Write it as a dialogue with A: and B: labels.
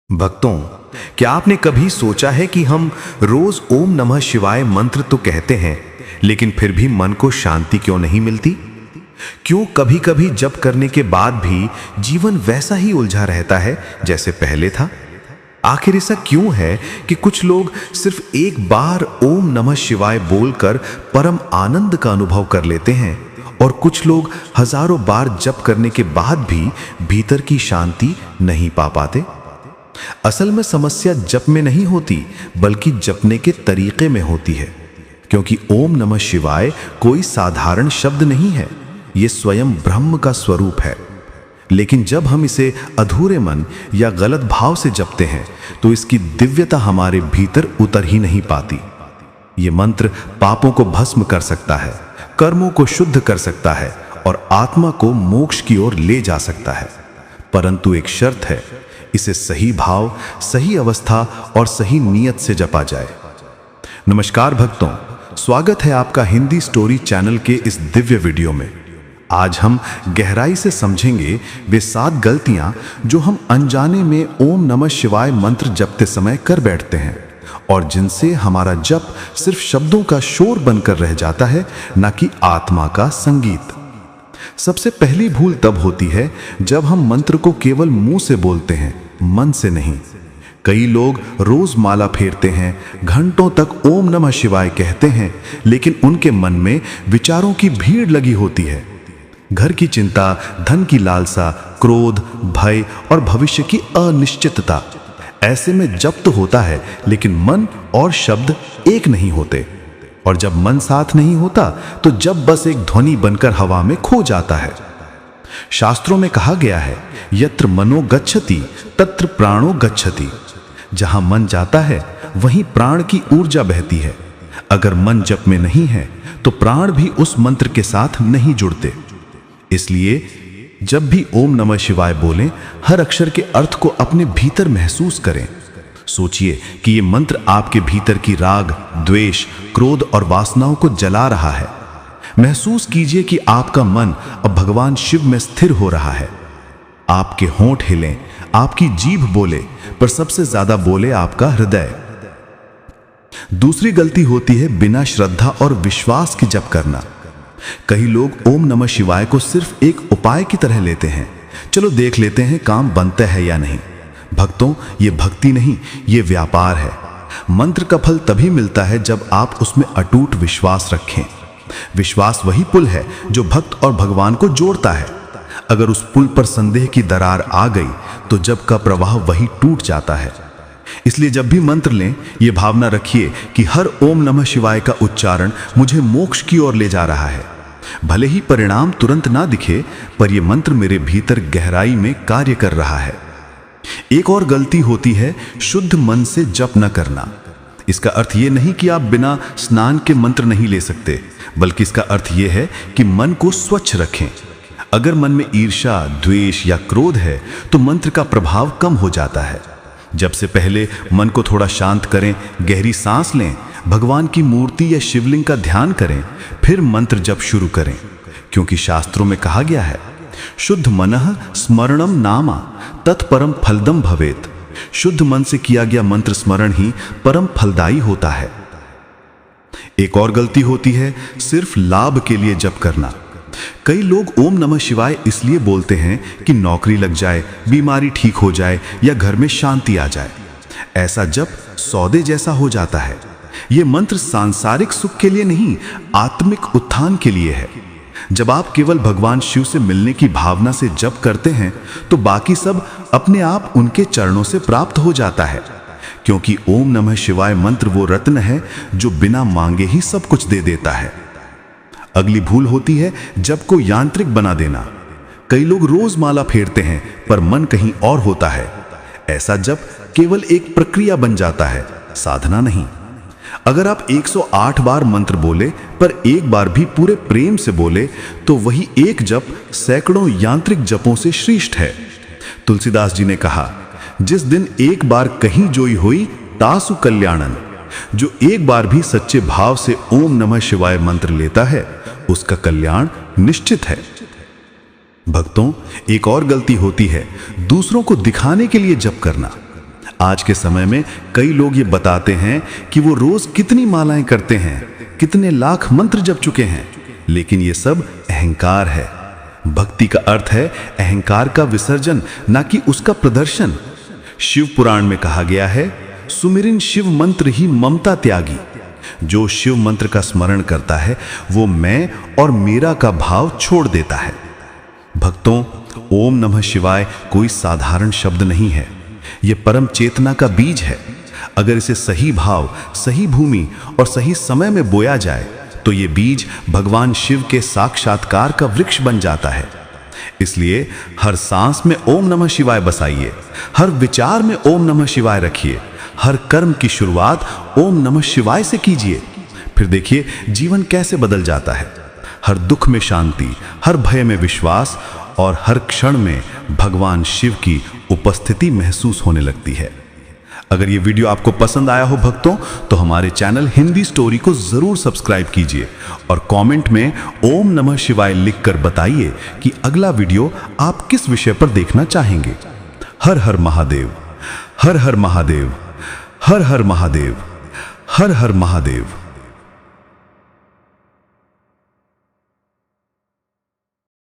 A: भक्तों, क्या आपने कभी सोचा है कि हम रोज ओम नमः शिवाय मंत्र तो कहते हैं, लेकिन फिर भी मन को शांति क्यों नहीं मिलती? क्यों कभी कभी जप करने के बाद भी जीवन वैसा ही उलझा रहता है जैसे पहले था? आखिर ऐसा क्यों है कि कुछ लोग सिर्फ एक बार ओम नमः शिवाय बोलकर परम आनंद का अनुभव कर लेते हैं और कुछ लोग हजारों बार जप करने के बाद भी भीतर की शांति नहीं पा पाते? असल में समस्या जप में नहीं होती, बल्कि जपने के तरीके में होती है। क्योंकि ओम नमः शिवाय कोई साधारण शब्द नहीं है, ये स्वयं ब्रह्म का स्वरूप है। लेकिन जब हम इसे अधूरे मन या गलत भाव से जपते हैं तो इसकी दिव्यता हमारे भीतर उतर ही नहीं पाती। ये मंत्र पापों को भस्म कर सकता है, कर्मों को शुद्ध कर सकता है और आत्मा को मोक्ष की ओर ले जा सकता है। परंतु एक शर्त है, इसे सही भाव, सही अवस्था और सही नियत से जपा जाए। नमस्कार भक्तों, स्वागत है आपका हिंदी स्टोरी चैनल के इस दिव्य वीडियो में। आज हम गहराई से समझेंगे वे 7 गलतियां जो हम अनजाने में ओम नमः शिवाय मंत्र जपते समय कर बैठते हैं और जिनसे हमारा जप सिर्फ शब्दों का शोर बनकर रह जाता है, न कि आत्मा का संगीत। सबसे पहली भूल तब होती है जब हम मंत्र को केवल मुंह से बोलते हैं, मन से नहीं। कई लोग रोज माला फेरते हैं, घंटों तक ओम नमः शिवाय कहते हैं, लेकिन उनके मन में विचारों की भीड़ लगी होती है। घर की चिंता, धन की लालसा, क्रोध, भय और भविष्य की अनिश्चितता। ऐसे में जप तो होता है, लेकिन मन और शब्द एक नहीं होते। और जब मन साथ नहीं होता तो जब बस एक ध्वनि बनकर हवा में खो जाता है। शास्त्रों में कहा गया है, यत्र मनो गच्छति तत्र प्राणो गच्छति। जहां मन जाता है वहीं प्राण की ऊर्जा बहती है। अगर मन जप में नहीं है तो प्राण भी उस मंत्र के साथ नहीं जुड़ते। इसलिए जब भी ओम नमः शिवाय बोलें, हर अक्षर के अर्थ को अपने भीतर महसूस करें। सोचिए कि ये मंत्र आपके भीतर की राग, द्वेष, क्रोध और वासनाओं को जला रहा है। महसूस कीजिए कि आपका मन अब भगवान शिव में स्थिर हो रहा है। आपके होंठ हिलें, आपकी जीभ बोले, पर सबसे ज्यादा बोले आपका हृदय। दूसरी गलती होती है बिना श्रद्धा और विश्वास के जप करना। कई लोग ओम नमः शिवाय को सिर्फ एक उपाय की तरह लेते हैं, चलो देख लेते हैं काम बनता है या नहीं। भक्तों, ये भक्ति नहीं, ये व्यापार है। मंत्र का फल तभी मिलता है जब आप उसमें अटूट विश्वास रखें। विश्वास वही पुल है जो भक्त और भगवान को जोड़ता है। अगर उस पुल पर संदेह की दरार आ गई तो जप का प्रवाह वही टूट जाता है। इसलिए जब भी मंत्र लें, ये भावना रखिए कि हर ओम नमः शिवाय का उच्चारण मुझे मोक्ष की ओर ले जा रहा है। भले ही परिणाम तुरंत ना दिखे, पर यह मंत्र मेरे भीतर गहराई में कार्य कर रहा है। एक और गलती होती है शुद्ध मन से जप न करना। इसका अर्थ यह नहीं कि आप बिना स्नान के मंत्र नहीं ले सकते, बल्कि इसका अर्थ यह है कि मन को स्वच्छ रखें। अगर मन में ईर्ष्या, द्वेष या क्रोध है तो मंत्र का प्रभाव कम हो जाता है। जब से पहले मन को थोड़ा शांत करें, गहरी सांस लें, भगवान की मूर्ति या शिवलिंग का ध्यान करें, फिर मंत्र जप शुरू करें। क्योंकि शास्त्रों में कहा गया है, शुद्ध मनः स्मरणम नामा तत्परम फलदम भवेत। शुद्ध मन से किया गया मंत्र स्मरण ही परम फलदायी होता है। एक और गलती होती है सिर्फ लाभ के लिए जप करना। कई लोग ओम नमः शिवाय इसलिए बोलते हैं कि नौकरी लग जाए, बीमारी ठीक हो जाए या घर में शांति आ जाए। ऐसा जप सौदे जैसा हो जाता है। यह मंत्र सांसारिक सुख के लिए नहीं, आत्मिक उत्थान के लिए है। जब आप केवल भगवान शिव से मिलने की भावना से जप करते हैं तो बाकी सब अपने आप उनके चरणों से प्राप्त हो जाता है। क्योंकि ओम नमः शिवाय मंत्र वो रत्न है जो बिना मांगे ही सब कुछ दे देता है। अगली भूल होती है जप को यांत्रिक बना देना। कई लोग रोज माला फेरते हैं पर मन कहीं और होता है। ऐसा जप केवल एक प्रक्रिया बन जाता है, साधना नहीं। अगर आप 108 बार मंत्र बोले पर एक बार भी पूरे प्रेम से बोले तो वही एक जप सैकड़ों यांत्रिक जपों से श्रेष्ठ है। तुलसीदास जी ने कहा, जिस दिन एक बार कहीं जोई हुई तासु कल्याणन। जो एक बार भी सच्चे भाव से ओम नमः शिवाय मंत्र लेता है उसका कल्याण निश्चित है। भक्तों, एक और गलती होती है दूसरों को दिखाने के लिए जप करना।
B: आज के समय में कई लोग ये बताते हैं कि वो रोज कितनी मालाएं करते हैं, कितने लाख मंत्र जप चुके हैं, लेकिन ये सब अहंकार है। भक्ति का अर्थ है अहंकार का विसर्जन, ना कि उसका प्रदर्शन। शिव पुराण में कहा गया है, सुमिरिन शिव मंत्र ही ममता त्यागी। जो शिव मंत्र का स्मरण करता है वो मैं और मेरा का भाव छोड़ देता है। भक्तों, ओम नमः शिवाय कोई साधारण शब्द नहीं है, यह परम चेतना का बीज है। अगर इसे सही भाव, सही भूमि और सही समय में बोया जाए तो ये बीज भगवान शिव के साक्षात्कार का वृक्ष बन जाता है। इसलिए हर सांस में ओम नमः शिवाय बसाइए, हर विचार में ओम नमः शिवाय रखिए, हर कर्म की शुरुआत ओम नमः शिवाय से कीजिए। फिर देखिए जीवन कैसे बदल जाता है। हर दुख में शांति, हर भय में विश्वास और हर क्षण में भगवान शिव की उपस्थिति महसूस होने लगती है। अगर ये वीडियो आपको पसंद आया हो भक्तों, तो हमारे चैनल हिंदी स्टोरी को जरूर सब्सक्राइब कीजिए और कमेंट में ओम नमः शिवाय लिखकर बताइए कि अगला वीडियो आप किस विषय पर देखना चाहेंगे। हर हर महादेव, हर हर महादेव, हर हर महादेव, हर हर महादेव।